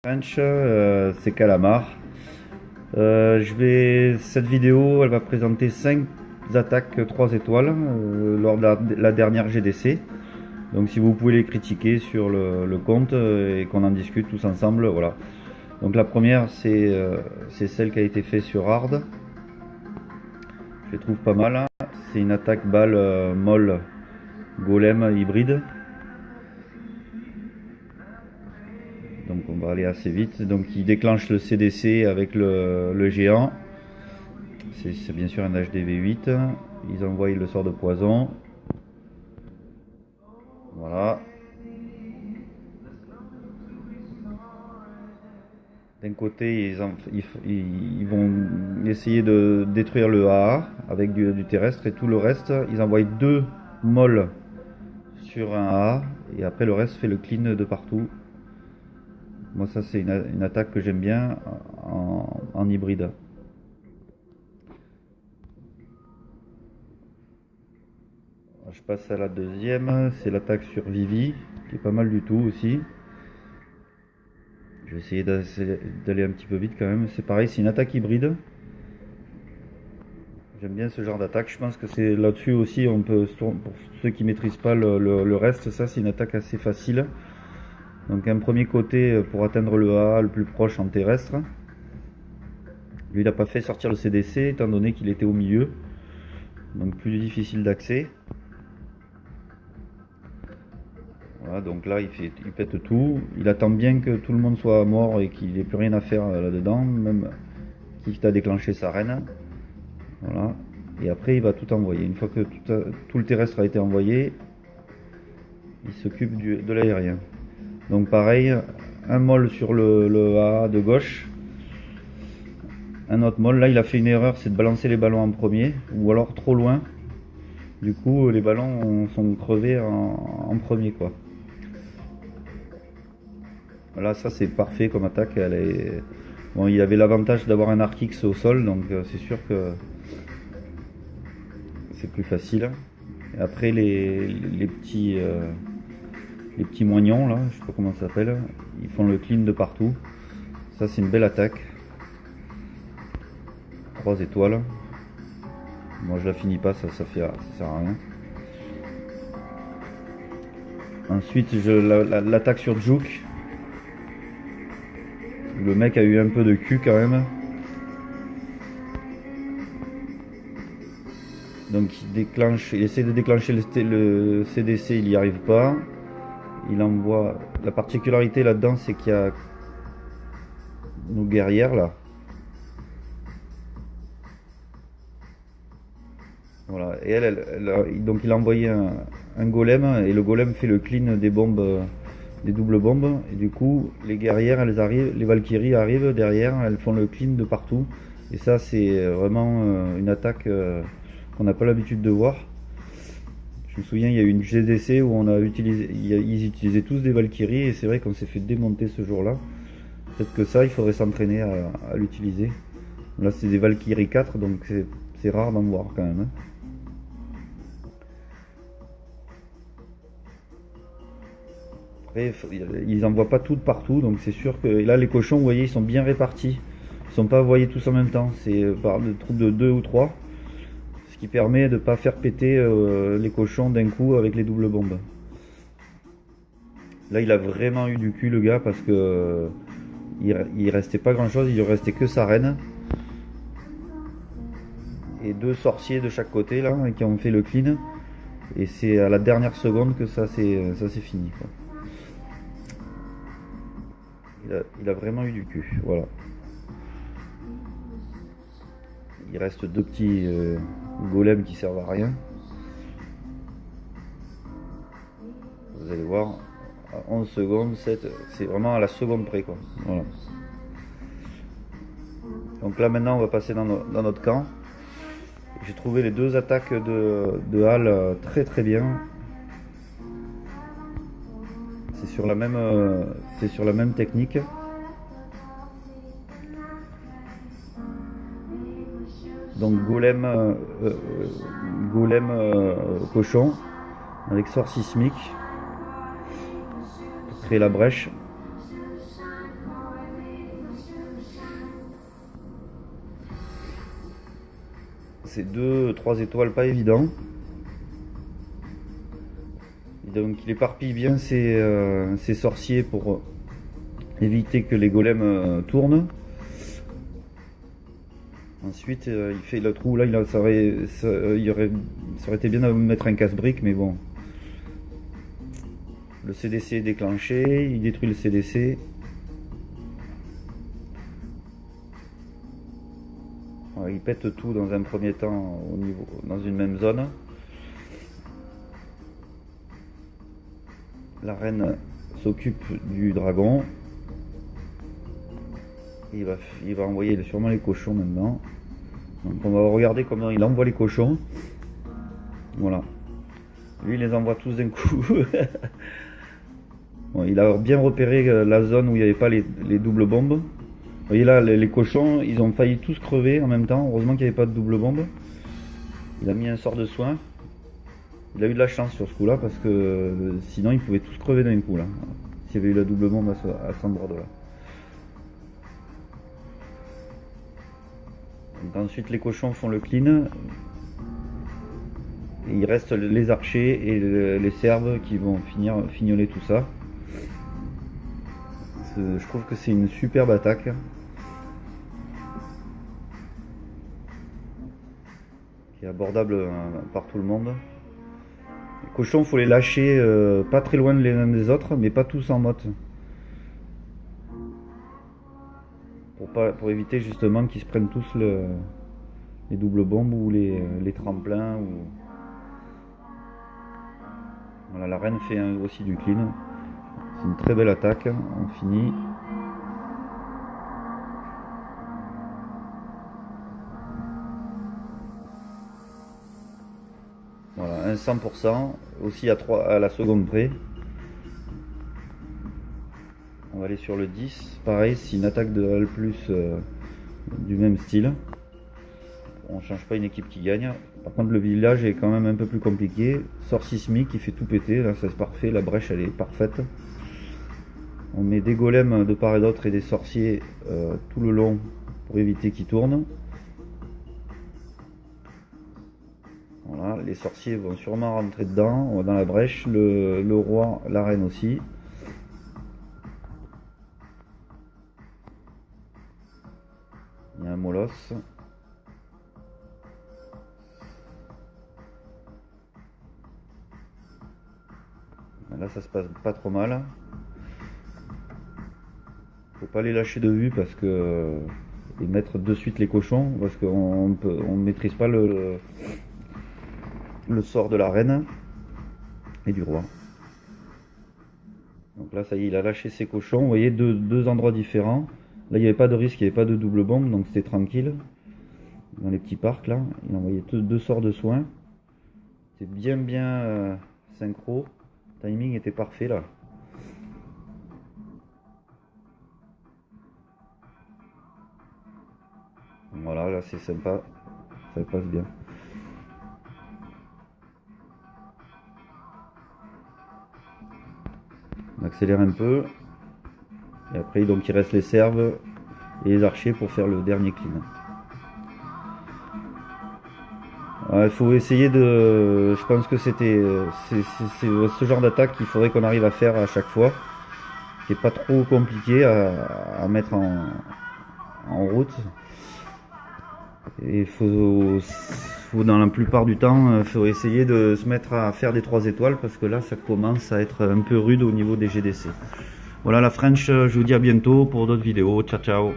French, c'est Calamar. Cette vidéo, elle va présenter 5 attaques 3 étoiles lors de la dernière GDC. Donc si vous pouvez les critiquer sur le compte et qu'on en discute tous ensemble, voilà. Donc la première, c'est celle qui a été faite sur Hard. Je les trouve pas mal. C'est une attaque balle molle golem hybride. Donc on va aller assez vite. Donc il déclenche le CDC avec le géant. C'est bien sûr un HDV8. Ils envoient le sort de poison. Voilà. D'un côté, ils vont essayer de détruire le AA avec du terrestre, et tout le reste, ils envoient 2 molles sur un AA et après le reste fait le clean de partout. Moi, ça, c'est une attaque que j'aime bien en hybride. Je passe à la deuxième, c'est l'attaque sur Vivi, qui est pas mal du tout aussi. Je vais essayer d'aller un petit peu vite quand même. C'est pareil, c'est une attaque hybride. J'aime bien ce genre d'attaque. Je pense que c'est là-dessus aussi, pour ceux qui maîtrisent pas le reste, ça c'est une attaque assez facile. Donc un premier côté pour atteindre le AA le plus proche en terrestre. Lui, il n'a pas fait sortir le CDC étant donné qu'il était au milieu. Donc plus difficile d'accès. Voilà, donc là il pète tout. Il attend bien que tout le monde soit mort et qu'il n'ait plus rien à faire là-dedans, même quitte à déclencher sa reine. Voilà. Et après il va tout envoyer. Une fois que tout le terrestre a été envoyé, il s'occupe de l'aérien. Donc pareil, un molle sur le AA de gauche. Un autre molle. Là il a fait une erreur, c'est de balancer les ballons en premier, ou alors trop loin. Du coup les ballons sont crevés en premier quoi. Voilà, ça c'est parfait comme attaque. Bon, il avait l'avantage d'avoir un arc X au sol, donc c'est sûr que c'est plus facile. Et après les petits moignons là, je sais pas comment ça s'appelle, ils font le clean de partout. Ça c'est une belle attaque. 3 étoiles. Moi je la finis pas, ça sert à rien. Ensuite l'attaque sur Juke. Le mec a eu un peu de cul quand même. Donc il essaie de déclencher le CDC, il n'y arrive pas. Il envoie. La particularité là-dedans, c'est qu'il y a nos guerrières là. Voilà. Et donc il a envoyé un golem et le golem fait le clean des bombes, des doubles bombes. Et du coup, les guerrières, elles arrivent, les Valkyries arrivent derrière, elles font le clean de partout. Et ça, c'est vraiment une attaque qu'on n'a pas l'habitude de voir. Je me souviens, il y a eu une GDC où ils utilisaient tous des Valkyries et c'est vrai qu'on s'est fait démonter ce jour-là. Peut-être que ça, il faudrait s'entraîner à l'utiliser. Là, c'est des Valkyries 4, donc c'est rare d'en voir quand même. Hein. Après, ils envoient pas toutes partout, donc c'est sûr que là, les cochons, vous voyez, ils sont bien répartis. Ils sont pas envoyés tous en même temps. C'est par des troupes de 2 ou 3. Ce qui permet de ne pas faire péter les cochons d'un coup avec les doubles bombes. Là il a vraiment eu du cul le gars parce que il restait pas grand chose, il lui restait que sa reine. Et 2 sorciers de chaque côté là qui ont fait le clean. Et c'est à la dernière seconde que ça c'est fini quoi. Il a vraiment eu du cul, voilà. Il reste 2 petits golems qui servent à rien. Vous allez voir, à 11 secondes, c'est vraiment à la seconde près quoi. Voilà. Donc là maintenant on va passer dans notre camp. J'ai trouvé les 2 attaques de Hal très très bien. C'est sur la même technique. Donc golem cochon avec sort sismique pour créer la brèche. c'est 2-3 étoiles pas évident. Et donc il éparpille bien ses sorciers pour éviter que les golems tournent. Ensuite il fait le trou là, ça aurait été bien de mettre un casse-brique, mais bon. Le CDC est déclenché, il détruit le CDC. Alors, il pète tout dans un premier temps dans une même zone. La reine s'occupe du dragon. Il va envoyer sûrement les cochons maintenant. Donc on va regarder comment il envoie les cochons. Voilà. Lui il les envoie tous d'un coup. Bon, il a bien repéré la zone où il n'y avait pas les doubles bombes. Vous voyez là, les cochons, ils ont failli tous crever en même temps. Heureusement qu'il n'y avait pas de double bombe. Il a mis un sort de soin. Il a eu de la chance sur ce coup là, parce que sinon ils pouvaient tous crever d'un coup là. S'il y avait eu la double bombe à cet endroit là. Donc ensuite les cochons font le clean. Et il reste les archers et les cerves qui vont fignoler tout ça. Je trouve que c'est une superbe attaque. Qui est abordable par tout le monde. Les cochons, faut les lâcher pas très loin les uns des autres, mais pas tous en motte. Pour éviter justement qu'ils se prennent tous les doubles bombes ou les tremplins. Voilà, la reine fait aussi du clean. C'est une très belle attaque. On finit. Voilà, un 100%, aussi à la seconde près. On va aller sur le 10. Pareil, c'est une attaque de Al+, du même style. On ne change pas une équipe qui gagne. Par contre, le village est quand même un peu plus compliqué. Sort sismique qui fait tout péter. Là, ça c'est parfait. La brèche, elle est parfaite. On met des golems de part et d'autre et des sorciers tout le long pour éviter qu'ils tournent. Voilà, les sorciers vont sûrement rentrer dedans, dans la brèche. Le roi, la reine aussi. Il y a un molosse. Là ça se passe pas trop mal. Faut pas les lâcher de vue parce que et mettre de suite les cochons parce qu'on ne maîtrise pas le sort de la reine et du roi. Donc là ça y est, il a lâché ses cochons. Vous voyez deux endroits différents. Là il n'y avait pas de risque, il n'y avait pas de double bombe, donc c'était tranquille. Dans les petits parcs là, il a envoyé deux sorts de soins. C'est bien synchro. Le timing était parfait là. Voilà, là c'est sympa, ça passe bien. On accélère un peu. Et après donc il reste les cerves et les archers pour faire le dernier clean. Il faut essayer de... Je pense que c'est ce genre d'attaque qu'il faudrait qu'on arrive à faire à chaque fois. Qui n'est pas trop compliqué à mettre en route. Et il faut dans la plupart du temps, faut essayer de se mettre à faire des 3 étoiles parce que là ça commence à être un peu rude au niveau des GDC. Voilà la French, je vous dis à bientôt pour d'autres vidéos. Ciao ciao.